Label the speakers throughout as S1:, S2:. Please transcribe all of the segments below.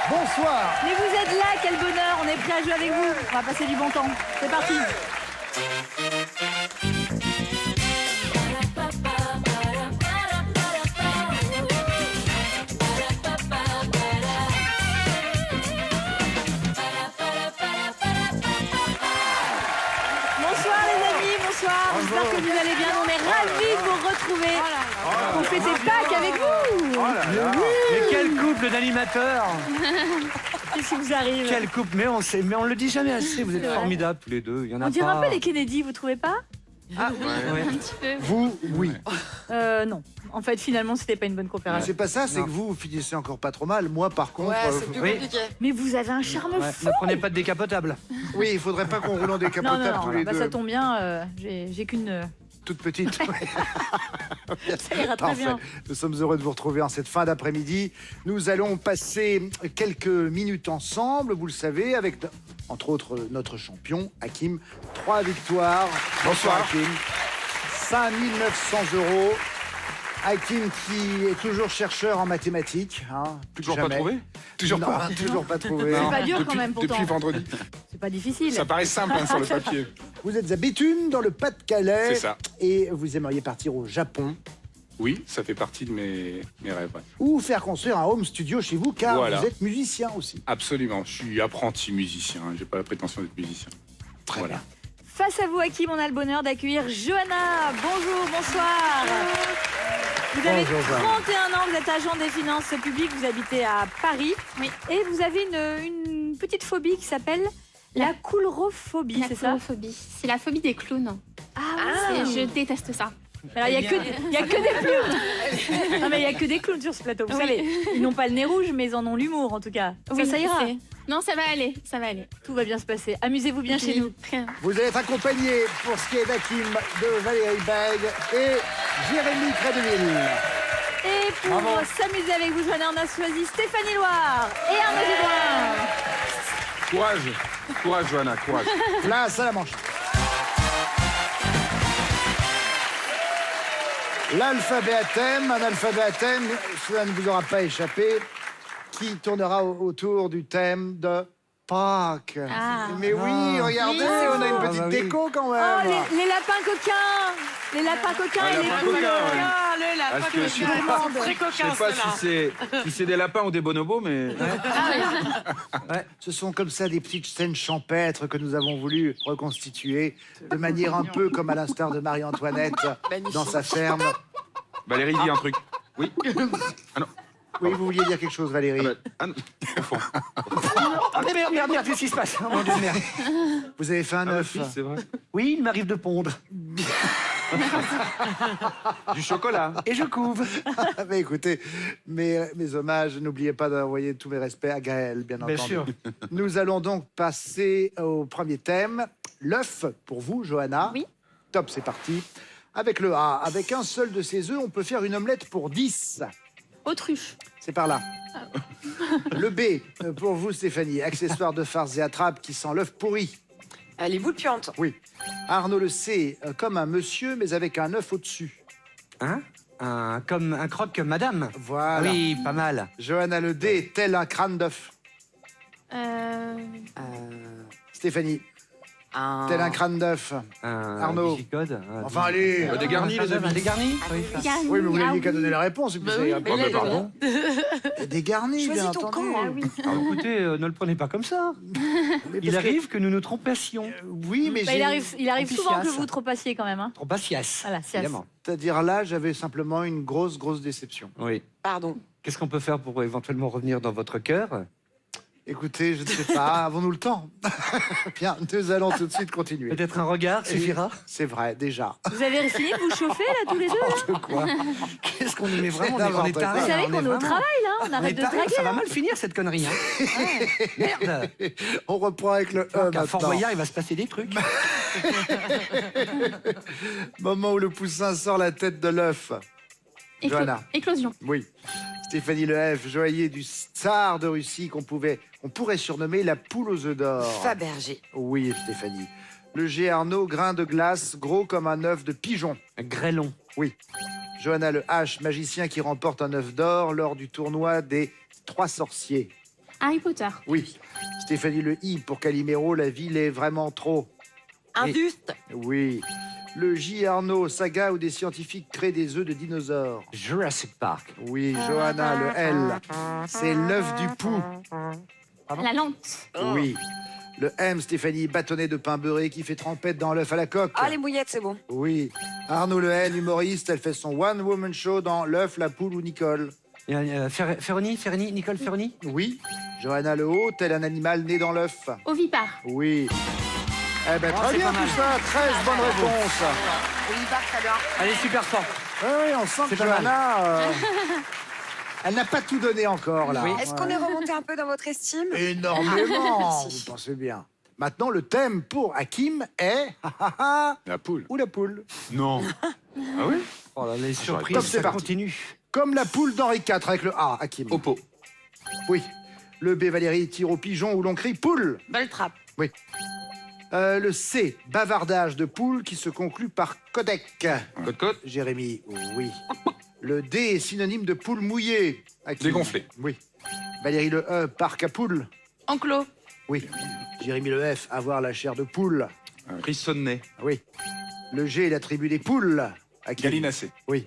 S1: Bonsoir.
S2: Mais vous êtes là, quel bonheur, on est prêt à jouer avec vous. On va passer du bon temps. C'est parti. Bonsoir les amis, bonsoir. J'espère que vous allez bien. On est ravis de vous retrouver. On fêtait Pâques avec vous.
S1: Mais quel couple d'animateurs.
S2: Qu'est-ce qui vous arrive?
S1: Quel couple. Mais on le dit jamais assez. Vous êtes
S2: C'est vrai.
S1: formidables tous les deux. Il y en a
S2: On dirait
S1: pas.
S2: un peu les Kennedy, vous trouvez pas?
S1: Ah, ouais.
S2: Un petit peu.
S3: Vous, oui.
S2: Non. En fait, finalement, c'était pas une bonne coopération.
S3: C'est pas ça, c'est
S1: Non.
S3: que vous finissez encore pas trop mal. Moi, par contre,
S4: Ouais, c'est plus
S1: oui.
S4: compliqué.
S2: Mais vous avez un charme
S1: Ouais,
S2: fou.
S1: ne prenez pas de décapotable.
S3: oui, il faudrait pas qu'on roule en
S2: Non,
S3: décapotable
S2: non,
S3: tous
S2: non,
S3: les
S2: bah,
S3: deux.
S2: ça tombe bien, j'ai qu'une...
S3: Toute petite.
S2: Ça ira très
S3: Parfait.
S2: bien.
S3: Nous sommes heureux de vous retrouver en cette fin d'après-midi. Nous allons passer quelques minutes ensemble, vous le savez, avec, entre autres, notre champion, Hakim. 3 victoires. Bonsoir, Hakim. 5 900 €. Hakim qui est toujours chercheur en mathématiques. Hein, plus que
S5: Toujours pas
S3: jamais.
S5: trouvé? Toujours
S3: Non,
S5: pas.
S3: toujours pas trouvé.
S2: C'est pas dur quand même pourtant.
S5: Depuis vendredi.
S2: C'est pas difficile.
S5: Ça paraît simple hein, sur le papier.
S3: Vous êtes à Béthune, dans le Pas-de-Calais.
S5: C'est ça.
S3: Et vous aimeriez partir au Japon
S5: Oui, ça fait partie de mes rêves. Ouais.
S3: ou faire construire un home studio chez vous, car
S5: Voilà.
S3: vous êtes musicien aussi.
S5: Absolument. Je suis apprenti musicien. J'ai pas la prétention d'être musicien.
S3: Très
S5: Voilà.
S3: bien.
S2: Face à vous, Hakim, on a le bonheur d'accueillir Johanna. Bonjour, bonsoir. Vous avez
S3: Bonjour, Johanna.
S2: 31 ans, vous êtes agent des finances publiques, vous habitez à Paris.
S6: Oui.
S2: Et vous avez une petite phobie qui s'appelle la coulrophobie,
S6: La
S2: c'est ça?
S6: coulrophobie. C'est la phobie des clowns.
S2: Ah,
S6: Je déteste ça.
S2: Alors, il n'y a que des clowns. Non, mais il n'y a que des clowns sur ce plateau. Vous
S6: Oui.
S2: savez, ils n'ont pas le nez rouge, mais ils en ont l'humour, en tout cas. Ça ira.
S6: c'est- Non, ça va aller, ça va aller.
S2: Tout va bien se passer. Amusez-vous bien chez nous.
S3: Vous allez être accompagné, pour ce qui est d'Hakim, de Valérie Beg et Jérémy Cradeville.
S2: Et pour s'amuser avec vous, Johanna, on a choisi Stéphanie Loire et Arnaud Gédoin.
S5: Courage. Courage, Johanna. Courage.
S3: Place à la manche. L'alphabet à thème, un alphabet à thème, cela ne vous aura pas échappé, qui tournera autour du thème de Pâques.
S6: Ah.
S3: Mais oui, regardez,
S6: Oui,
S3: on a une
S1: Ah,
S3: petite
S1: bah oui.
S3: déco quand
S2: Oh,
S3: même.
S2: les lapins coquins. Les lapins coquins
S5: Ah,
S2: et les
S5: lapins
S2: poules.
S5: coquins, ouais.
S4: Le lapin
S5: Parce que je suis
S4: coquin.
S2: pas-
S4: Très
S7: Je
S4: coquin,
S7: sais pas
S4: ceux-là.
S7: si c'est des lapins ou des bonobos, mais
S3: Ce sont comme ça des petites scènes champêtres que nous avons voulu reconstituer de manière un peu comme à l'instar de Marie-Antoinette dans sa ferme.
S7: Valérie dit un truc. Oui. Ah non.
S3: Oui, vous vouliez dire quelque chose, Valérie.
S7: Ah non. Au fond.
S1: Ah, merde, qu'est-ce qui se passe? Oh, mon Dieu, merde.
S3: Vous avez fait un œuf.
S7: Oui, c'est vrai.
S1: Oui, il m'arrive de pondre.
S7: Du chocolat.
S1: Et je couve.
S3: Mais écoutez, mes hommages, n'oubliez pas d'envoyer tous mes respects à Gaël, bien entendu.
S1: Bien sûr.
S3: Nous allons donc passer au premier thème. L'œuf, pour vous, Johanna.
S6: Oui.
S3: Top, c'est parti. Avec le A, avec un seul de ces œufs, on peut faire une omelette pour 10.
S6: Autruche.
S3: C'est par là. Le B, pour vous, Stéphanie. Accessoire de farce et attrape qui sent l'œuf pourri.
S4: Les boules puantes.
S3: Oui. Arnaud, le C, comme un monsieur, mais avec un œuf au-dessus.
S1: Hein? Comme un croque madame.
S3: Voilà.
S1: Oui, pas mal.
S3: Johanna, le D, tel un crâne d'œuf. Stéphanie, tel un crâne d'œuf. Arnaud.
S1: Digicode,
S3: Enfin, allez.
S7: Dégarni, les amis.
S1: Dégarni? Oui, ça.
S6: Garni.
S3: Oui, mais vous
S6: Ah
S3: n'aviez qu'à
S6: oui.
S3: donner la réponse. Et puis
S4: Bah
S3: ça
S4: oui,
S3: ira
S4: mais
S3: pas.
S4: là,
S7: pardon.
S3: Dégarni, bien
S4: Choisis ton
S3: entendu.
S4: camp, hein.
S6: Ah oui.
S1: Alors, écoutez, ne le prenez pas comme ça.
S3: Mais
S1: Il
S3: parce que-
S1: arrive que nous nous trompassions.
S3: Oui, mais
S2: Bah,
S3: j'ai...
S2: il arrive souvent que
S1: Antifias.
S2: vous trompassiez quand même. Hein.
S1: Trompacias.
S2: Voilà, sias.
S1: Évidemment.
S3: C'est-à-dire là, j'avais simplement une grosse déception.
S1: Oui.
S4: Pardon.
S1: Qu'est-ce qu'on peut faire pour éventuellement revenir dans votre cœur?
S3: Écoutez, je ne sais pas, avons-nous le temps? Bien, nous allons tout de suite continuer.
S1: Peut-être un regard suffira?
S3: C'est vrai, déjà.
S2: Vous avez fini de vous chauffer là tous les deux là?
S3: De quoi?
S1: Qu'est-ce qu'on y met vraiment?
S3: C'est
S1: On est
S3: n'importe
S1: tarés,
S3: quoi.
S2: Vous savez
S1: on
S2: qu'on est au
S1: vraiment-
S2: travail là, on
S1: on
S2: arrête
S1: est
S2: de se
S1: tarés,
S2: draguer
S1: ça va
S2: là.
S1: mal finir cette connerie. Hein. Merde.
S3: On reprend avec le E
S1: Qu'à
S3: maintenant.
S1: Fort Boyard, il va se passer des trucs.
S3: Moment où le poussin sort la tête de l'œuf. Johanna.
S6: Éclosion.
S3: Oui. Stéphanie Le F, joaillier du tsar de Russie qu'on pourrait surnommer la poule aux œufs d'or.
S4: Fabergé.
S3: Oui, Stéphanie. Le G Arnaud, grain de glace, gros comme un œuf de pigeon.
S1: Grêlon.
S3: Oui. Johanna Le H, magicien qui remporte un œuf d'or lors du tournoi des 3 sorciers.
S6: Harry Potter.
S3: Oui. Stéphanie, le I pour Calimero, la ville est vraiment trop.
S4: Induste.
S3: Oui. Le J, Arnaud, saga où des scientifiques créent des œufs de dinosaures.
S1: Jurassic Park.
S3: Oui, Johanna, le L, c'est l'œuf du pou.
S6: La lente.
S3: Oui. Le M, Stéphanie, bâtonnet de pain beurré qui fait trempette dans l'œuf à la coque.
S4: Ah, les mouillettes, c'est bon.
S3: Oui. Arnaud, le N, humoriste, elle fait son one-woman show dans l'œuf, la poule ou Nicole.
S1: Ferroni, Nicole Ferroni.
S3: Oui. Johanna, le O, tel un animal né dans l'œuf.
S6: Ovipare.
S3: Oui. Eh ben,
S1: Oh,
S3: très
S1: c'est
S3: bien
S1: pas mal.
S3: tout ça, 13 bonnes réponses.
S4: Oliver, très bien.
S1: Elle est super forte.
S3: Oui, on sent que
S1: C'est pas mal.
S3: Johanna, elle n'a pas tout donné encore, là.
S1: Oui.
S4: Est-ce qu'on est remonté un peu dans votre estime?
S3: Énormément,
S4: Merci.
S3: vous pensez bien. Maintenant, le thème pour Hakim est...
S5: La poule.
S3: ou la poule.
S7: Non. Ah oui?
S1: Oh là, les surprises,
S3: Top, c'est
S1: ça
S3: parti.
S1: continue.
S3: Comme la poule d'Henri IV avec le A, Hakim.
S5: Oppo.
S3: Oui. Le B, Valérie, tire au pigeon où l'on crie poule.
S4: Beltrap.
S3: Oui. Le C, bavardage de poule qui se conclut par codec.
S7: Côte-côte.
S3: Jérémy, oui. Le D est synonyme de poule mouillée. Hakim.
S5: Dégonflé.
S3: Oui. Valérie, le E, parc à poule.
S4: Enclos.
S3: Oui. Jérémy, le F, avoir la chair de poule.
S7: Frissonnet.
S3: Oui. Le G, la tribu des poules. Hakim.
S5: Gallinacé.
S3: Oui.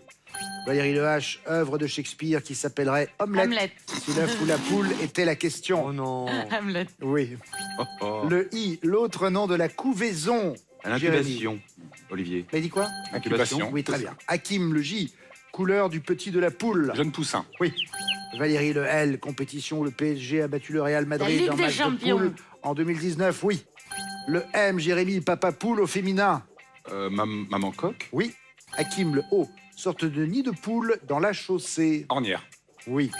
S3: Valérie Le H, œuvre de Shakespeare qui s'appellerait Hamlet.
S4: Hamlet.
S3: Si l'œuf ou la poule était la question.
S1: Oh non.
S4: Hamlet.
S3: Oui.
S7: Oh, oh.
S3: Le I, l'autre nom de la couvaison.
S7: L'incubation. Olivier.
S3: Mais dit quoi?
S5: Incubation.
S3: Oui, très bien. Hakim, le J, couleur du petit de la poule.
S5: Jeune poussin.
S3: Oui. Valérie, le L, compétition où le PSG a battu le Real Madrid
S4: Ligue
S3: en
S4: des
S3: match de
S4: Champions.
S3: poule en 2019. Oui. Le M, Jérémy, papa poule au féminin.
S7: Maman coq.
S3: Oui. Hakim, le O, sorte de nid de poule dans la chaussée.
S5: Ornière.
S3: Oui.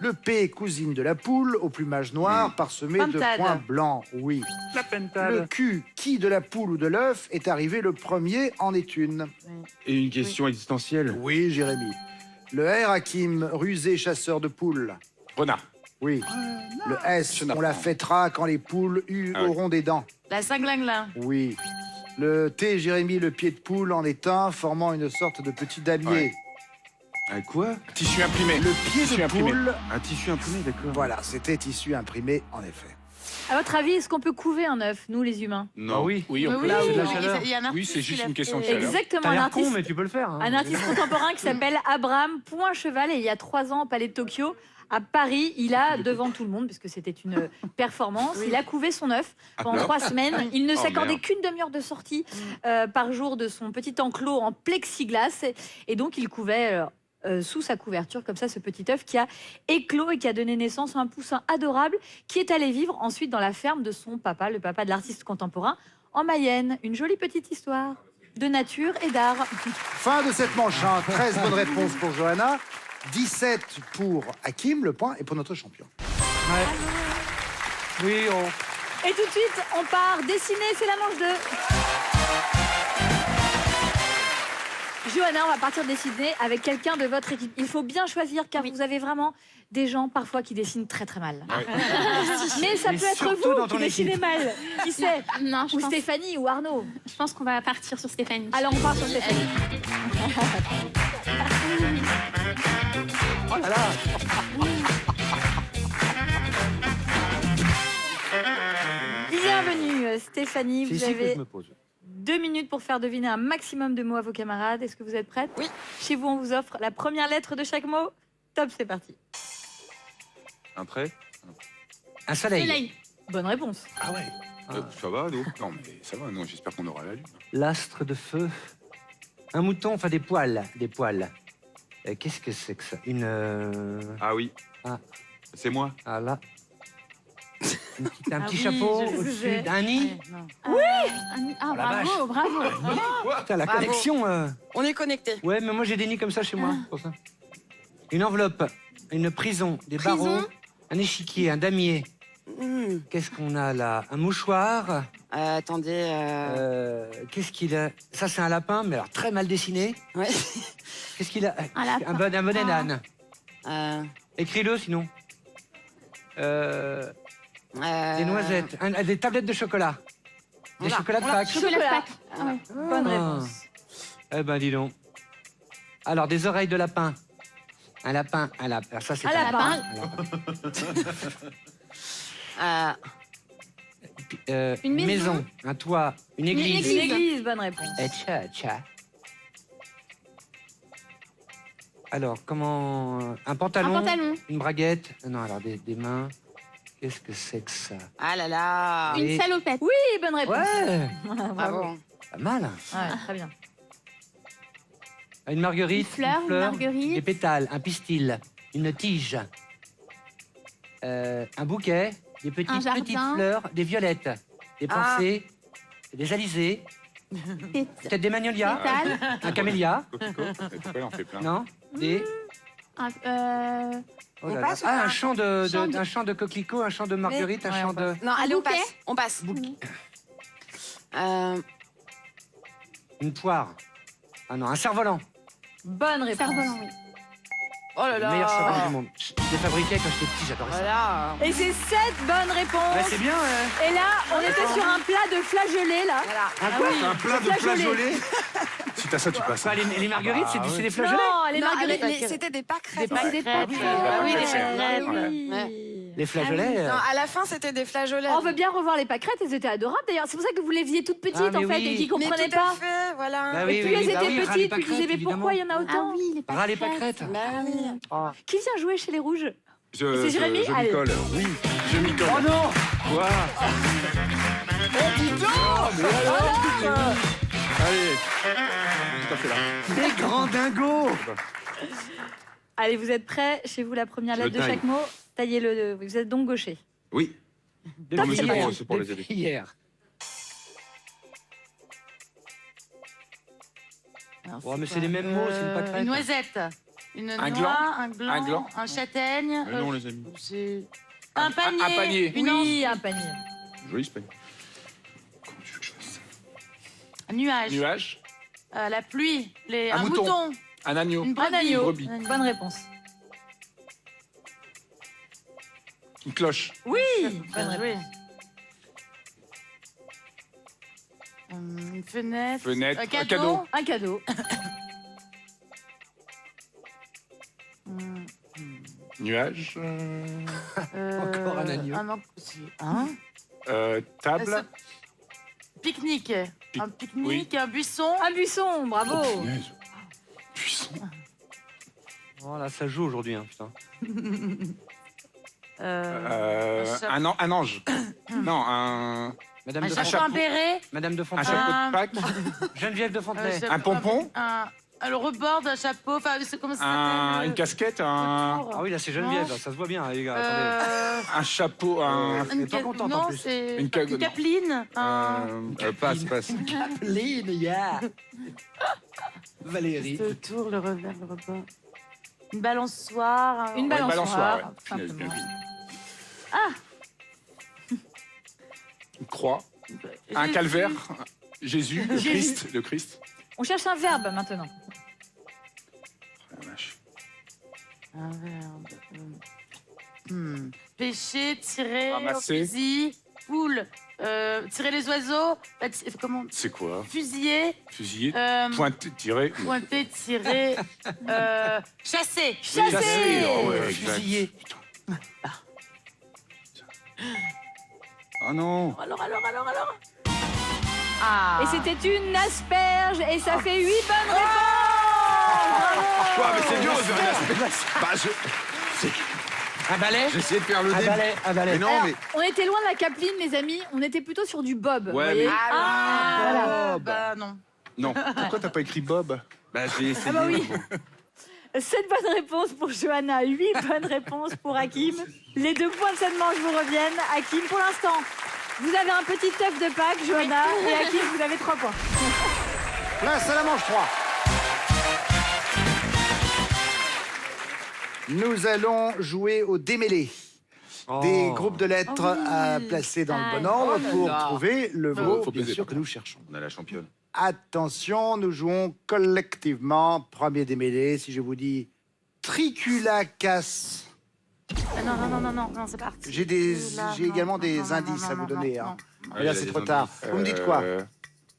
S3: Le P, cousine de la poule, au plumage noir, parsemé de
S4: Pintade.
S3: points blancs. Oui.
S1: La
S3: Le
S1: pentade.
S3: Q, qui de la poule ou de l'œuf est arrivé le premier en est une.
S7: Et une question existentielle.
S3: Oui, Jérémy. Le R, Hakim, rusé chasseur de poules.
S5: Renard.
S3: Oui. Le S,
S5: Chenapan.
S3: on la fêtera quand les poules
S5: Ah oui.
S3: auront des dents.
S4: La cinglinglin.
S3: Oui. Le T, Jérémy, le pied de poule en est un, formant une sorte de petit damier.
S5: Ouais.
S7: Un quoi?
S5: Tissu imprimé.
S3: Le pied
S5: Tissu
S3: de
S5: imprimé.
S3: poule,
S7: Un tissu imprimé, d'accord.
S3: voilà, c'était tissu imprimé, en effet.
S2: À votre avis, est-ce qu'on peut couver un œuf, nous les humains?
S7: Non.
S1: Ah oui.
S5: Oui, on peut.
S1: oui, de la chaleur.
S4: Il y a un
S5: Oui,
S4: artiste
S5: c'est juste
S4: qui l'a
S5: une question de
S4: fait.
S5: chaleur.
S2: Exactement,
S1: T'as
S2: un
S1: l'air con,
S2: artiste,
S1: mais tu peux le faire. hein.
S2: un artiste contemporain qui s'appelle Abraham Poincheval et il y a 3 ans au Palais de Tokyo. À Paris, il a, devant tout le monde, parce que c'était une performance, il a couvé son œuf pendant 3 semaines. Il ne
S7: Oh,
S2: s'accordait
S7: merde.
S2: qu'une demi-heure de sortie par jour de son petit enclos en plexiglas. Et donc, il couvait sous sa couverture, comme ça, ce petit œuf qui a éclos et qui a donné naissance à un poussin adorable qui est allé vivre ensuite dans la ferme de son papa, le papa de l'artiste contemporain, en Mayenne. Une jolie petite histoire de nature et d'art.
S3: Fin de cette manche, hein. 13 bonnes réponses pour Johanna, 17 pour Hakim, le point est pour notre champion.
S1: Ouais. Oui,
S2: Et tout de suite, on part dessiner, c'est la manche 2. Johanna, on va partir dessiner avec quelqu'un de votre équipe. Il faut bien choisir car vous avez vraiment des gens parfois qui dessinent très très mal. Mais ça
S1: Mais
S2: peut être
S1: surtout dans
S2: vous qui
S1: ton
S2: dessinez
S1: équipe.
S2: mal. Qui sait?
S6: Non,
S2: Ou Stéphanie ou Arnaud.
S6: je pense qu'on va partir sur Stéphanie.
S2: Alors on part sur Stéphanie.
S1: oh là là.
S2: Bienvenue Stéphanie,
S1: C'est
S2: vous
S1: ici que je
S2: avez
S1: me pose.
S2: 2 minutes pour faire deviner un maximum de mots à vos camarades. Est-ce que vous êtes prête?
S4: Oui.
S2: Chez vous, on vous offre la première lettre de chaque mot. Top, c'est parti.
S7: Un trait?
S1: Un soleil.
S6: Soleil.
S2: Bonne réponse.
S3: Ah ouais.
S7: Ça va, nous?
S5: Non, mais ça va, non, j'espère qu'on aura la lune.
S1: L'astre de feu. Un mouton, enfin des poils. Des poils. Qu'est-ce que c'est que ça?
S7: Ah oui.
S1: Ah.
S7: C'est moi.
S1: Ah là. Un petit
S2: oui,
S1: chapeau
S2: je sais ce que
S1: au-dessus
S2: c'est.
S1: d'un nid.
S6: Ah,
S1: la
S6: bravo, bravo.
S1: Putain, la
S4: Bravo.
S1: connexion.
S4: On est connectés.
S1: Ouais, mais moi j'ai des nids comme ça chez moi. Pour ça. Une enveloppe, une prison, des
S6: Prison.
S1: barreaux, un échiquier, un damier.
S4: Hmm.
S1: Qu'est-ce qu'on a là? Un mouchoir.
S4: Attendez.
S1: Qu'est-ce qu'il a? Ça, c'est un lapin, mais alors très mal dessiné.
S4: Ouais.
S1: Qu'est-ce qu'il a?
S6: Un lapin.
S1: Un bonnet d'âne.
S4: Euh,
S1: Écris-le sinon. Des noisettes, des tablettes de chocolat. Des
S4: Voilà.
S1: chocolats de
S2: Voilà.
S1: Pâques.
S6: Chocolat de Pâques. Ah ouais.
S2: Bonne réponse.
S1: Eh ben, dis donc. Alors, des oreilles de lapin. Un lapin, un lapin. Alors, ça, c'est
S2: Un lapin.
S6: Une maison.
S1: Un toit. Une église.
S2: Une église, bonne réponse.
S1: Tcha. Alors, comment... Un pantalon.
S6: Un pantalon.
S1: Une braguette. Non, alors des mains. Qu'est-ce que c'est que ça?
S4: Ah là là.
S1: Et-
S6: Une salopette.
S2: Oui, bonne réponse.
S1: Ouais,
S4: Bravo.
S1: pas mal.
S2: Ouais, très bien.
S1: Une marguerite.
S6: Une fleur, une marguerite.
S1: Des pétales. Un pistil. Une tige. Un bouquet. Des petites
S6: jardin.
S1: fleurs. Des violettes. Des pensées. Des alizés. Peut-être des magnolias.
S6: Pétales.
S1: Un camélia.
S5: Coquelicot. Et pourquoi il en fait plein?
S1: Non? Des...
S6: Un,
S1: Oh là là.
S4: passe ou
S1: Ah,
S4: pas
S1: un champ un champ de coquelicots, un champ de marguerite, un
S2: Ouais,
S1: champ
S2: on
S1: de...
S4: Non, allez, on
S6: bouquet.
S4: passe. On passe.
S1: Une poire. Ah non, un cerf-volant.
S2: Bonne réponse.
S6: cerf-volant, oui.
S4: Oh là
S1: Le
S4: là.
S1: meilleur cerf-volant du monde. Je les fabriquais quand j'étais petit, j'adorais ça.
S4: Voilà.
S2: Et c'est 7 bonnes réponses.
S1: Ouais, c'est bien, ouais.
S2: Et là, on était sur un plat de flageolets, là.
S4: Voilà.
S1: Un quoi?
S3: Un plat de
S2: Flageolets.
S3: flageolets.
S5: Si t'as ça, tu passes.
S1: Quoi, les marguerites, c'est des flageolets?
S2: Non, les
S4: Non,
S2: marguerites.
S4: c'était des pâquerettes.
S2: Des
S4: Ouais.
S2: pâquerettes.
S6: Ah oui, les
S2: pâquerettes.
S6: pâquerettes.
S2: Oui.
S1: Les flageolets
S4: Non, à la fin, c'était des flageolets.
S2: On veut bien revoir les pâquerettes, elles étaient adorables d'ailleurs. C'est pour ça que vous les faisiez toutes petites
S1: Ah, mais
S2: en fait
S1: oui.
S2: et qu'ils
S4: Mais
S2: comprenaient
S4: tout à
S2: pas.
S4: fait, voilà.
S1: Bah oui,
S2: Et plus elles
S1: bah
S2: étaient
S1: oui, ras les
S2: petites, plus ils
S1: pâquerettes,
S2: disaient mais
S1: évidemment.
S2: pourquoi il y en a
S6: Ah
S2: autant.
S6: oui, les
S1: Ras les
S6: pâquerettes.
S1: pâquerettes.
S4: Bah oui.
S2: Qui vient jouer chez les rouges?
S5: Je
S2: C'est Jérémy?
S5: je m'y
S2: Allez.
S5: colle. Oui, je m'y colle.
S1: Oh non!
S5: Quoi? Allez. Tout à fait là.
S3: Des grands dingos.
S2: Allez, vous êtes prêts? Chez vous, la première
S5: Je
S2: lettre de
S5: taille.
S2: chaque mot. Taillez-le. Vous êtes donc gaucher.
S5: Oui.
S1: Depuis
S5: mais c'est
S1: hier.
S5: pour- c'est pour les
S1: Depuis
S5: aider.
S1: hier. Oh, mais c'est les mêmes mots, c'est une pâquerette.
S8: Une noisette, une
S5: Un
S8: noix,
S5: gland.
S8: un gland,
S5: Un gland.
S8: un châtaigne.
S5: Mais non, les amis.
S8: C'est
S5: Un-
S8: un panier.
S5: un panier.
S8: Une
S2: Oui, un panier.
S5: Joli ce panier. Comment tu veux que je fasse ça?
S8: Un nuage.
S5: Nuage.
S8: La pluie.
S5: Un
S8: Un
S5: mouton.
S8: mouton.
S5: Un agneau.
S8: Une
S2: Un
S8: brebis.
S2: agneau.
S5: brebis.
S2: Bonne réponse.
S5: Une cloche.
S2: Oui,
S8: Bien
S2: bonne
S8: joué.
S2: réponse.
S8: Une fenêtre.
S5: Fenêtre.
S8: Un
S5: Un
S8: cadeau.
S5: cadeau.
S2: Un cadeau.
S5: Nuage.
S1: Encore un agneau.
S5: Table.
S8: Pique-nique. Un pique-nique, un buisson.
S2: Un buisson, bravo.
S5: Punaise. Puissant.
S1: Oh là, ça joue aujourd'hui, hein, putain.
S5: Un ange. Non, un
S1: Madame
S8: Un
S1: de
S8: chapeau,
S1: Fontenay.
S8: un béret.
S1: Madame de
S5: chapeau
S1: Fontenay.
S5: de Pâques.
S1: Geneviève de Fontenay.
S5: Un pompon.
S8: Le rebord d'un chapeau. Enfin, c'est comment ça s'appelle
S5: Une casquette. Un
S1: Ah oui, là, c'est Geneviève, là, ça se voit bien, les gars. Attendez.
S5: un chapeau. Un.
S1: Elle est pas contente, en
S8: non,
S1: plus.
S8: c'est
S5: Une
S8: une capeline.
S5: Passe, passe.
S1: Capeline, yeah. Valérie.
S8: Le tour, le revers, le rebord. Une balançoire.
S2: Une
S5: Ouais,
S2: balançoire.
S5: ouais. Punaise,
S2: simplement.
S5: bien vu. Une croix. Un calvaire. Jésus. Le Christ. Le Christ.
S2: On cherche un verbe maintenant.
S5: Oh, la vache.
S8: Un verbe. Pêcher, tirer, au
S5: Ramasser.
S8: fusil, poule, tirer les oiseaux, comment
S5: C'est quoi?
S8: fusiller,
S5: Fusiller. Pointer, tirer.
S8: pointer, tirer, chasser.
S2: Chasser.
S5: Oh ouais, exact.
S1: Fusillé.
S5: Oh non.
S8: Alors.
S2: Et c'était une asperge et ça fait 8 bonnes réponses.
S5: Ouais, mais c'est dur de faire un aspect. Bah,
S1: Un balai.
S3: J'essaie de faire le
S1: Un
S3: début.
S1: balai. Un balai.
S3: Mais non,
S2: Alors,
S3: mais
S2: on était loin de la capeline, les amis. On était plutôt sur du bob. vous
S5: Ouais,
S2: voyez.
S5: mais-
S2: voilà.
S8: Bah non.
S5: non. Pourquoi t'as pas écrit Bob?
S3: bah, j'ai essayé.
S2: Ah bah oui. 7 bonnes réponses pour Johanna, 8 bonnes réponses pour Hakim. Les 2 points de cette manche vous reviennent. Hakim, pour l'instant, vous avez un petit œuf de Pâques, Johanna, et Hakim, vous avez 3 points.
S3: Place à la manche 3. Nous allons jouer au démêlé. Des groupes de lettres à placer dans le bon ordre pour trouver le mot,
S5: Faut
S3: bien
S5: peser,
S3: sûr,
S5: par
S3: que nous cherchons.
S5: On a la championne.
S3: Attention, nous jouons collectivement. Premier démêlé, si je vous dis triculacas.
S8: Non, c'est parti.
S3: J'ai également des indices à vous donner. Hein. Mais là, c'est trop tard. Vous me dites quoi?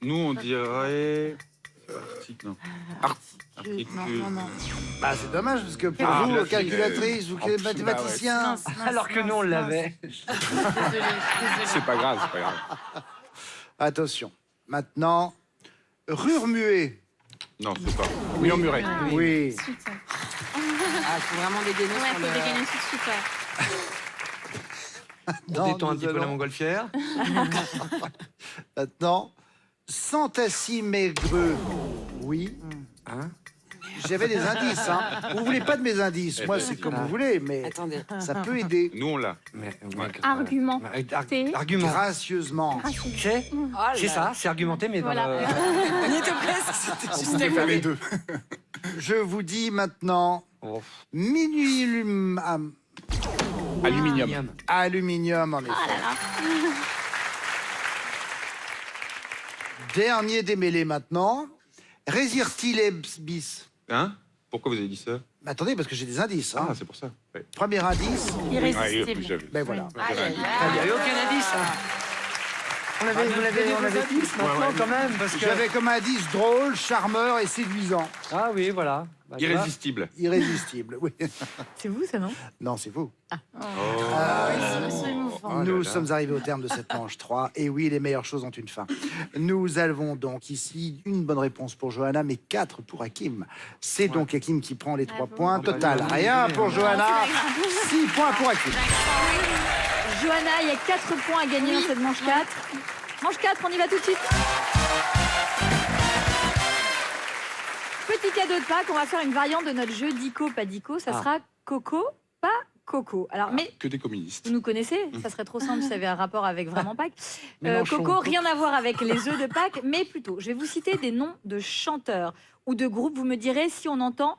S7: Nous, on dirait Arctique, non.
S4: Non.
S3: Bah, c'est dommage, parce que pour
S5: Ah,
S3: vous,
S5: là,
S3: calculatrice, vous qui êtes mathématicien...
S1: Alors que nous, on l'avait.
S4: Désolée.
S5: C'est pas grave, c'est pas grave.
S3: Attention. Maintenant, remuer.
S7: Non, c'est pas.
S5: Murmurer.
S3: Oui.
S6: Suite.
S8: Ah, faut vraiment dégainer
S6: Ouais,
S8: sur
S6: faut
S8: le...
S6: dégainer tout de suite. Ouais.
S1: On détend un
S3: nous
S1: petit peu la
S3: allons-
S1: montgolfière.
S3: Maintenant, Santassi maigreux. Oui.
S1: Hein?
S3: J'avais des indices. Hein. Vous voulez pas de mes indices?
S7: Eh
S3: Moi,
S7: ben,
S3: c'est
S7: vas-y.
S3: comme vous voulez, mais
S8: Attendez.
S3: ça peut aider.
S7: Nous, on l'a.
S6: Argument.
S1: Argument.
S3: Gracieusement.
S1: C'est
S8: Oh là
S1: c'est
S8: là.
S1: ça, c'est argumenté, mais
S6: Voilà.
S1: dans le...
S8: On y était presque.
S5: On pouvait faire les deux.
S3: Je vous dis maintenant,
S1: Oh.
S5: Aluminium.
S3: Aluminium, en effet.
S6: Ah là là.
S3: Dernier démêlé maintenant. Résirtilebis.
S7: Hein? Pourquoi vous avez dit ça?
S3: Attendez, parce que j'ai des indices. Hein.
S7: Ah, c'est pour ça. Ouais.
S3: Premier indice,
S6: Irrésistible.
S7: j'avais.
S3: ben voilà.
S8: Aïe, aïe,
S1: Il n'y
S8: aïe.
S1: avait aucun indice. Hein. Vous l'avez dit, vos indices maintenant, quand même. Parce que...
S3: J'avais comme indice drôle, charmeur et séduisant.
S1: Ah oui, voilà. Bah, tu vois.
S7: Irrésistible.
S3: Irrésistible, oui.
S2: C'est vous, ça, non?
S3: Non, c'est vous.
S7: Oh.
S6: C'est émouvant.
S7: Oh là
S3: Nous
S7: là.
S3: sommes arrivés au terme de cette manche 3. Et oui, les meilleures choses ont une fin. Nous avons donc ici une bonne réponse pour Johanna, mais 4 pour Hakim. C'est donc Hakim qui prend les 3
S6: Bravo.
S3: points.
S1: bah,
S3: Total,
S1: allez,
S3: rien
S1: allez,
S3: pour
S1: allez.
S3: Johanna. 6 points pour Hakim.
S2: Johanna, il y a 4 points à gagner dans cette manche 4. Manche 4, on y va tout de suite. Petit cadeau de Pâques, on va faire une variante de notre jeu Dico, pas Dico. Ça
S1: Ah.
S2: sera Coco, pas Coco. Alors, mais
S5: Que des communistes.
S2: vous nous connaissez, ça serait trop simple si ça avait un rapport avec vraiment Pâques.
S1: Mélenchon.
S2: Coco, rien à voir avec les œufs de Pâques, mais plutôt, je vais vous citer des noms de chanteurs ou de groupes. Vous me direz si on entend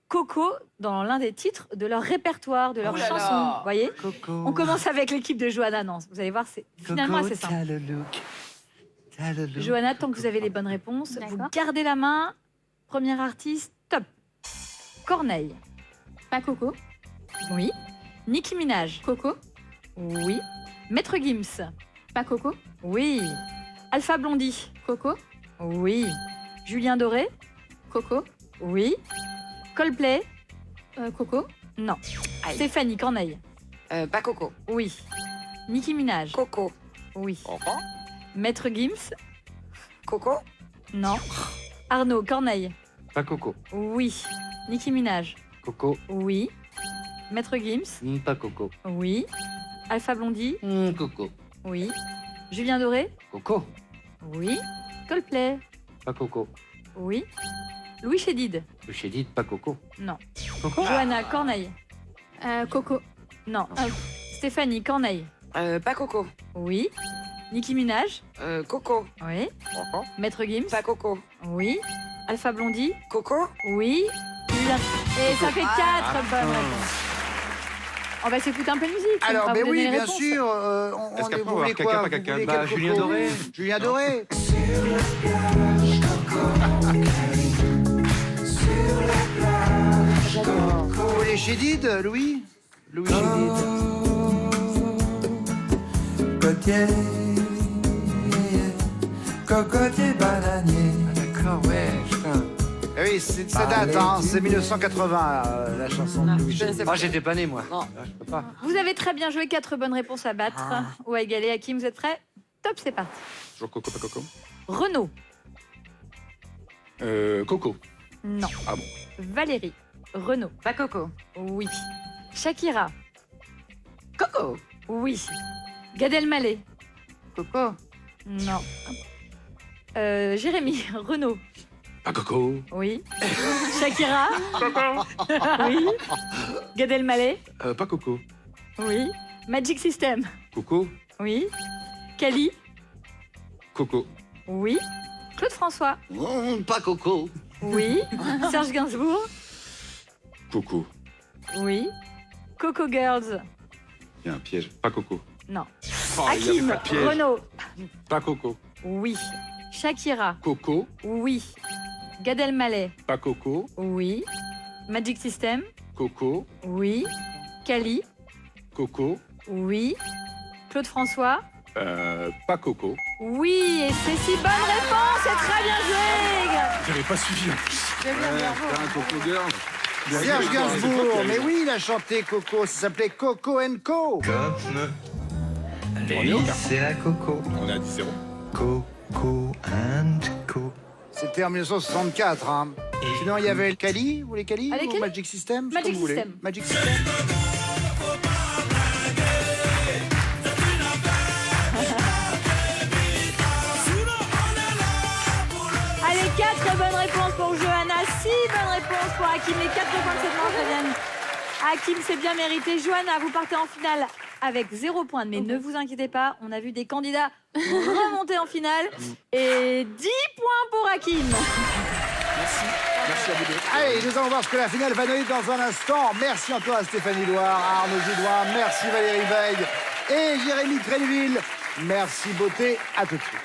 S2: Coco dans l'un des titres de leur répertoire, de leur
S8: Oh là
S2: chanson.
S8: là.
S2: Vous voyez?
S1: Coco.
S2: On commence avec l'équipe de Johanna. Non, vous allez voir, c'est finalement
S1: Coco,
S2: assez simple.
S1: t'as le look. T'as le look.
S2: Johanna, tant que vous avez les bonnes réponses, vous
S6: D'accord.
S2: gardez la main. Premier artiste, top. Corneille.
S6: Pas Coco.
S2: Oui. Nicki Minaj.
S6: Coco.
S2: Oui. Maître Gims.
S6: Pas Coco.
S2: Oui. Alpha Blondie.
S6: Coco.
S2: Oui. Julien Doré.
S6: Coco.
S2: Oui. Coldplay.
S6: Coco.
S2: Non.
S8: Aïe.
S2: Stéphanie Corneille.
S8: Pas Coco.
S2: Oui. Nicki Minaj.
S8: Coco.
S2: Oui.
S5: Oh.
S2: Maître Gims.
S8: Coco.
S2: Non. Arnaud Corneille.
S1: Pas Coco.
S2: Oui. Nicki Minaj.
S1: Coco.
S2: Oui. Maître Gims.
S1: Pas Coco.
S2: Oui. Alpha Blondie.
S1: Coco.
S2: Oui. Julien Doré.
S1: Coco.
S2: Oui. Coldplay.
S1: Pas Coco.
S2: Oui. Louis Chédid.
S1: Le chédid, pas Coco.
S2: Non.
S1: Coco.
S2: Johanna Corneille.
S6: Coco.
S2: Non. Stéphanie Corneille.
S8: Pas Coco.
S2: Oui. Nicki Minaj.
S8: Coco.
S2: Oui. Maître Gims.
S8: Pas Coco.
S2: Oui. Alpha Blondie.
S8: Coco.
S2: Oui. Julien- Et ça fait 4 bonnes réponses. On va s'écouter un peu de musique. on
S3: Alors,
S2: va
S3: ben
S2: vous donner
S3: oui,
S2: les
S3: bien
S2: réponses.
S3: sûr.
S7: Est-ce qu'après, on va
S3: vous
S7: avoir
S3: voulez
S7: caca,
S3: quoi?
S7: pas
S3: Vous
S7: caca?
S3: voulez
S1: Bah,
S3: quel
S1: Julien
S3: coco
S1: Doré.
S3: Julien Doré. Vous voulez Chédid, Louis? Louis Chédid.
S9: Cocotier, cocotier bananier.
S1: D'accord, ouais, putain.
S3: Eh oui, ça date, hein, c'est 1980, la chanson de Louis Chédid.
S1: Ah, j'étais pas né, moi.
S8: Non.
S1: Ah, je peux pas.
S2: Vous avez très bien joué, 4 bonnes réponses à battre ou à égaler. Hakim, vous êtes prêts? Top, c'est parti.
S5: Toujours Coco, pas Coco.
S2: Renaud.
S5: Coco.
S2: Non.
S5: Ah bon.
S2: Valérie. Renaud.
S8: Pas Coco.
S2: Oui. Shakira.
S8: Coco.
S2: Oui. Gad Elmaleh.
S8: Coco.
S2: Non. Jérémy. Renaud.
S5: Pas Coco.
S2: Oui. Shakira. Oui. Gad Elmaleh.
S5: Pas Coco.
S2: Oui. Magic System.
S5: Coco.
S2: Oui. Kali.
S5: Coco.
S2: Oui. Claude François.
S1: Pas Coco.
S2: Oui. Serge Gainsbourg.
S5: Coco.
S2: Oui. Coco Girls.
S5: Il y a un piège. Pas Coco.
S2: Non.
S5: Oh, il y avait
S2: Hakim.
S5: pas de piège.
S2: Renaud.
S5: Pas Coco.
S2: Oui. Shakira.
S5: Coco.
S2: Oui. Gad Elmaleh.
S5: Pas Coco.
S2: Oui. Magic System.
S5: Coco.
S2: Oui. Kali.
S5: Coco.
S2: Oui. Claude François.
S5: Pas Coco.
S2: Oui, et c'est si bonne réponse, c'est très bien joué.
S5: J'avais pas suivi en plus.
S2: C'est bien, bravo.
S7: Un Coco Girl.
S3: Serge Gainsbourg, mais oui, il a chanté Coco, ça s'appelait Coco Co.
S9: Comme
S5: On est au quart.
S9: c'est la Coco.
S5: On est à 10-0.
S9: Coco and Co.
S3: C'était en 1964. Hein. Sinon, il y avait le Kali, vous voulez Kali
S2: Allez,
S3: ou
S2: Kali
S3: Magic System?
S2: Magic
S3: comme vous voulez.
S2: System.
S3: Magic System.
S2: Allez, 4 bonnes réponses pour Johanna, 6 bonnes réponses pour Hakim. Les 4 points de cette manche reviennent. Hakim, c'est bien mérité. Johanna, vous partez en finale avec 0 point, mais ne vous inquiétez pas, on a vu des candidats remonter en finale. Et 10 points pour Hakim.
S5: Merci à vous deux.
S3: Allez, nous allons voir ce que la finale va donner dans un instant. Merci encore à Stéphanie Loire, à Arnaud Gidouin, merci Valérie Veil et Jérémy Trenneville. Merci Beauté, à tout de suite.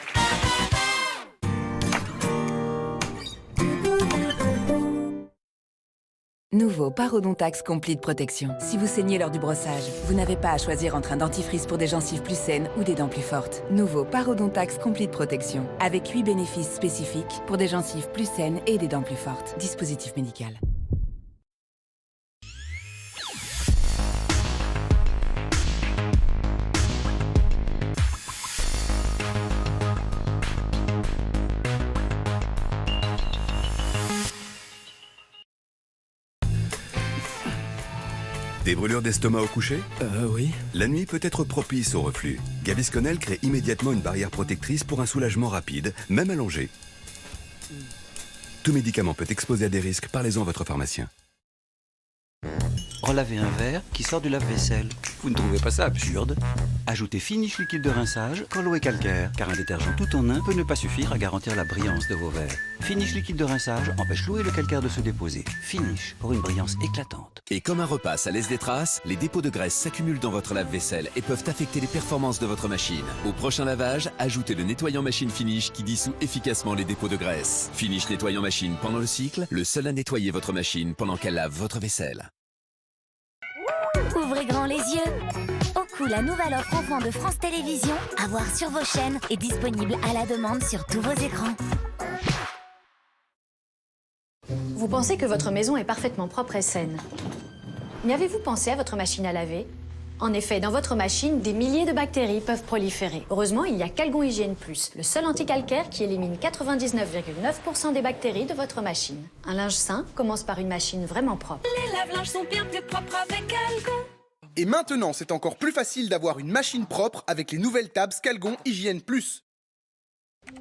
S10: Nouveau Parodontax Complete Protection. Si vous saignez lors du brossage, vous n'avez pas à choisir entre un dentifrice pour des gencives plus saines ou des dents plus fortes. Nouveau Parodontax Complete Protection. Avec 8 bénéfices spécifiques pour des gencives plus saines et des dents plus fortes. Dispositif médical.
S11: Des brûlures d'estomac au coucher?
S12: Oui.
S11: La nuit peut être propice au reflux. Gavisconel crée immédiatement une barrière protectrice pour un soulagement rapide, même allongé. Tout médicament peut exposer à des risques. Parlez-en à votre pharmacien.
S12: Relaver un verre qui sort du lave-vaisselle. Vous ne trouvez pas ça absurde? Ajoutez Finish liquide de rinçage quand l'eau est calcaire, car un détergent tout en un peut ne pas suffire à garantir la brillance de vos verres. Finish liquide de rinçage empêche l'eau et le calcaire de se déposer. Finish pour une brillance éclatante.
S13: Et comme un repas, ça laisse des traces, les dépôts de graisse s'accumulent dans votre lave-vaisselle et peuvent affecter les performances de votre machine. Au prochain lavage, ajoutez le nettoyant machine Finish qui dissout efficacement les dépôts de graisse. Finish nettoyant machine pendant le cycle, le seul à nettoyer votre machine pendant qu'elle lave votre vaisselle.
S14: Ouvrez grand les yeux. Au coup, la nouvelle offre enfant de France Télévisions, à voir sur vos chaînes, est disponible à la demande sur tous vos écrans.
S15: Vous pensez que votre maison est parfaitement propre et saine. Mais avez-vous pensé à votre machine à laver? En effet, dans votre machine, des milliers de bactéries peuvent proliférer. Heureusement, il y a Calgon Hygiène Plus, le seul anticalcaire qui élimine 99,9% des bactéries de votre machine. Un linge sain commence par une machine vraiment propre.
S16: Les lave-linges sont bien plus propres avec Calgon.
S17: Et maintenant, c'est encore plus facile d'avoir une machine propre avec les nouvelles tables Calgon Hygiène Plus.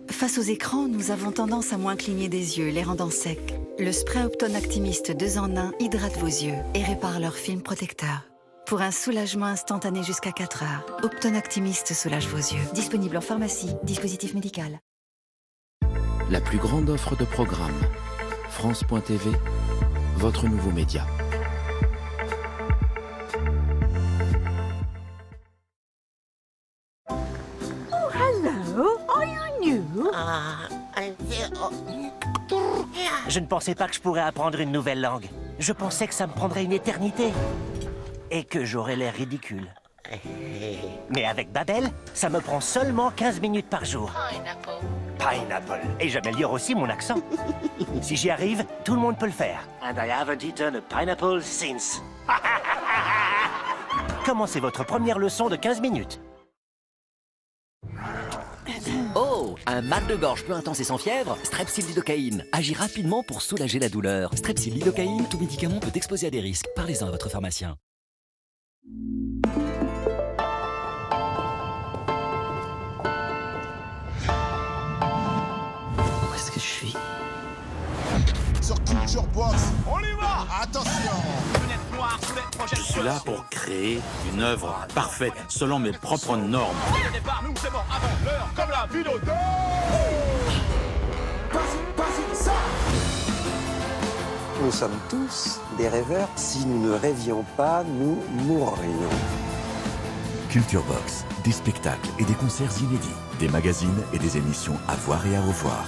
S18: Face aux écrans, nous avons tendance à moins cligner des yeux, les rendant secs. Le spray Opton Actimiste 2 en 1 hydrate vos yeux et répare leur film protecteur. Pour un soulagement instantané jusqu'à 4 heures, Opton Actimiste soulage vos yeux. Disponible en pharmacie, dispositif médical.
S19: La plus grande offre de programmes. France.tv, votre nouveau média.
S20: Oh, hello. Are you new?
S21: Je ne pensais pas que je pourrais apprendre une nouvelle langue. Je pensais que ça me prendrait une éternité. Et que j'aurais l'air ridicule. Mais avec Babel, ça me prend seulement 15 minutes par jour. Pineapple. Et j'améliore aussi mon accent. Si j'y arrive, tout le monde peut le faire. And I haven't eaten a pineapple since. Commencez votre première leçon de 15 minutes.
S22: Oh, un mal de gorge peu intense et sans fièvre? Strepsil lidocaïne agit rapidement pour soulager la douleur. Strepsil lidocaïne, tout médicament peut exposer à des risques. Parlez-en à votre pharmacien.
S12: Où est-ce que je suis?
S23: Sur Culture Box, on y va! Attention!
S24: Je suis là pour créer une œuvre parfaite selon mes propres normes.
S23: Nous, c'est bon, avant l'heure, comme la vidéo de... Vas-y, ça!
S25: Nous sommes tous des rêveurs. Si nous ne rêvions pas, nous mourrions.
S26: Culture Box, des spectacles et des concerts inédits, des magazines et des émissions à voir et à revoir.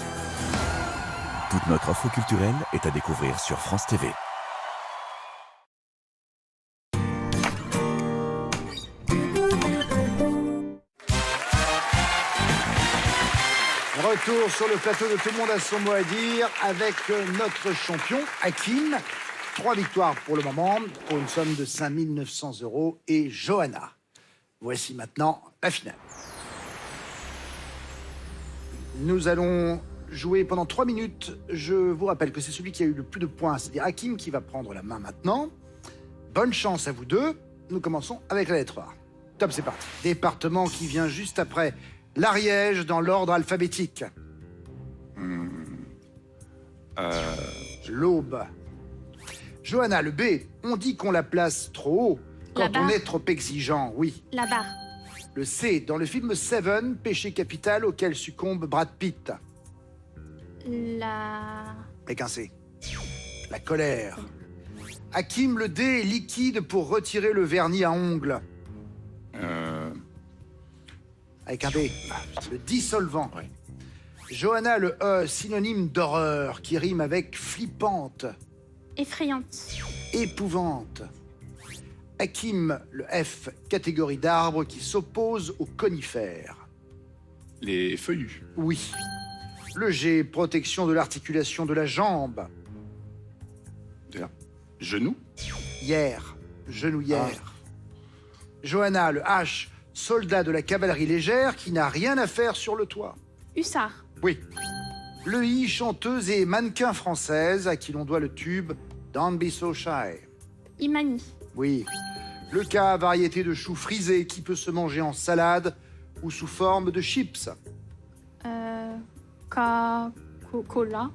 S26: Toute notre offre culturelle est à découvrir sur France TV.
S3: retour sur le plateau de Tout le monde a son mot à dire avec notre champion, Hakim. 3 victoires pour le moment, pour une somme de 5 900 € et Johanna. Voici maintenant la finale. Nous allons jouer pendant 3 minutes. Je vous rappelle que c'est celui qui a eu le plus de points, c'est-à-dire Hakim, qui va prendre la main maintenant. Bonne chance à vous deux. Nous commençons avec la lettre A. Top, c'est parti. Département qui vient juste après l'Ariège dans l'ordre alphabétique. L'Aube. Johanna, le B. On dit qu'on la place trop haut quand on est trop exigeant, oui.
S1: La barre.
S3: Le C. Dans le film Seven, péché capital auquel succombe Brad Pitt. Avec un C. La colère. Hakim, le D est liquide pour retirer le vernis à ongles. Avec un D. Le dissolvant. Ouais. Johanna, le E, synonyme d'horreur, qui rime avec flippante.
S1: Effrayante.
S3: Épouvante. Hakim, le F, catégorie d'arbres qui s'oppose aux conifères.
S5: Les feuillus.
S3: Oui. Le G, protection de l'articulation de la jambe.
S5: Genou.
S3: Hier, genouillère. Johanna, le H, soldat de la cavalerie légère qui n'a rien à faire sur le toit.
S1: Hussard.
S3: Oui. Le I, chanteuse et mannequin française à qui l'on doit le tube Don't Be So Shy.
S1: Imani.
S3: Oui. Le K, variété de chou frisé qui peut se manger en salade ou sous forme de chips.
S1: Cola.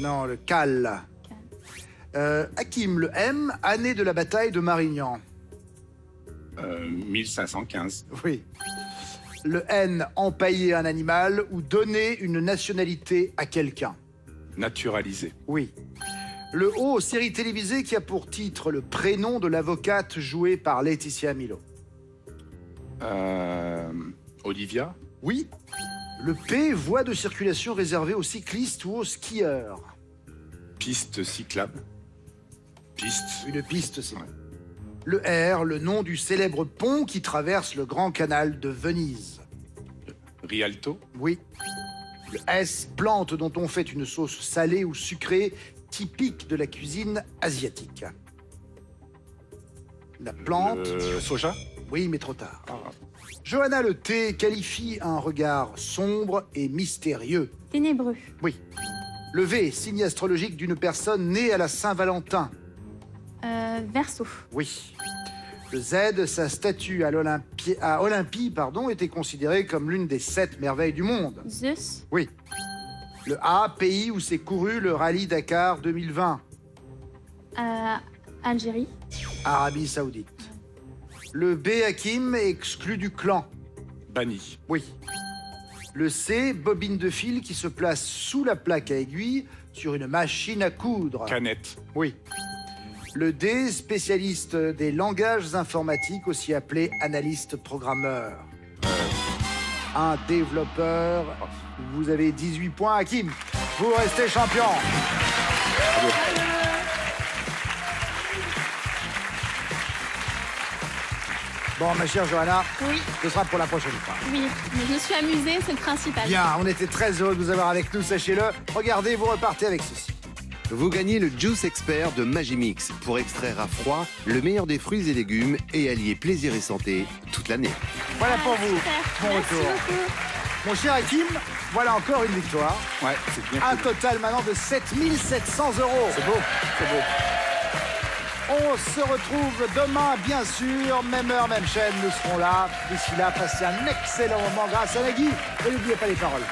S3: Non, le cal. Hakim, le M, année de la bataille de Marignan.
S5: 1515.
S3: Oui. Le N, empailler un animal ou donner une nationalité à quelqu'un.
S5: Naturalisé.
S3: Oui. Le O, série télévisée qui a pour titre le prénom de l'avocate jouée par Laetitia Milo.
S5: Olivia.
S3: Oui. Le P, voie de circulation réservée aux cyclistes ou aux skieurs.
S5: Piste cyclable. Piste.
S3: Une piste, c'est vrai. Le R, le nom du célèbre pont qui traverse le grand canal de Venise.
S5: Rialto.
S3: Oui. Le S, plante dont on fait une sauce salée ou sucrée typique de la cuisine asiatique. La plante...
S5: soja.
S3: Oui, mais trop tard. Johanna, le T, qualifie un regard sombre et mystérieux.
S1: Ténébreux.
S3: Oui. Le V, signe astrologique d'une personne née à la Saint-Valentin.
S1: Verseau.
S3: Oui. Le Z, sa statue à Olympie, était considérée comme l'une des 7 merveilles du monde.
S1: Zeus.
S3: Oui. Le A, pays où s'est couru le rallye Dakar 2020.
S1: Algérie.
S3: Arabie Saoudite. Le B, Hakim, exclu du clan.
S5: Banni.
S3: Oui. Le C, bobine de fil qui se place sous la plaque à aiguille sur une machine à coudre.
S5: Canette.
S3: Oui. Le D, spécialiste des langages informatiques, aussi appelé analyste programmeur. Un développeur. Vous avez 18 points, Hakim. Vous restez champion. Bon, ma chère Johanna,
S1: oui.
S3: Ce sera pour la prochaine fois.
S1: Oui, mais je me suis amusée, c'est le principal.
S3: Bien, on était très heureux de vous avoir avec nous, sachez-le. Regardez, vous repartez avec ceci.
S4: Vous gagnez le Juice Expert de Magimix pour extraire à froid le meilleur des fruits et légumes et allier plaisir et santé toute l'année.
S3: Voilà pour vous.
S1: Super.
S3: Bon
S1: Merci
S3: retour.
S1: beaucoup.
S3: Mon cher Hakim, voilà encore une victoire.
S5: Ouais, c'est bien.
S3: Un total maintenant de 7 700 €.
S5: C'est beau, c'est beau.
S3: On se retrouve demain, bien sûr, même heure, même chaîne, nous serons là. D'ici là, passez un excellent moment grâce à Nagui. Et n'oubliez pas les paroles.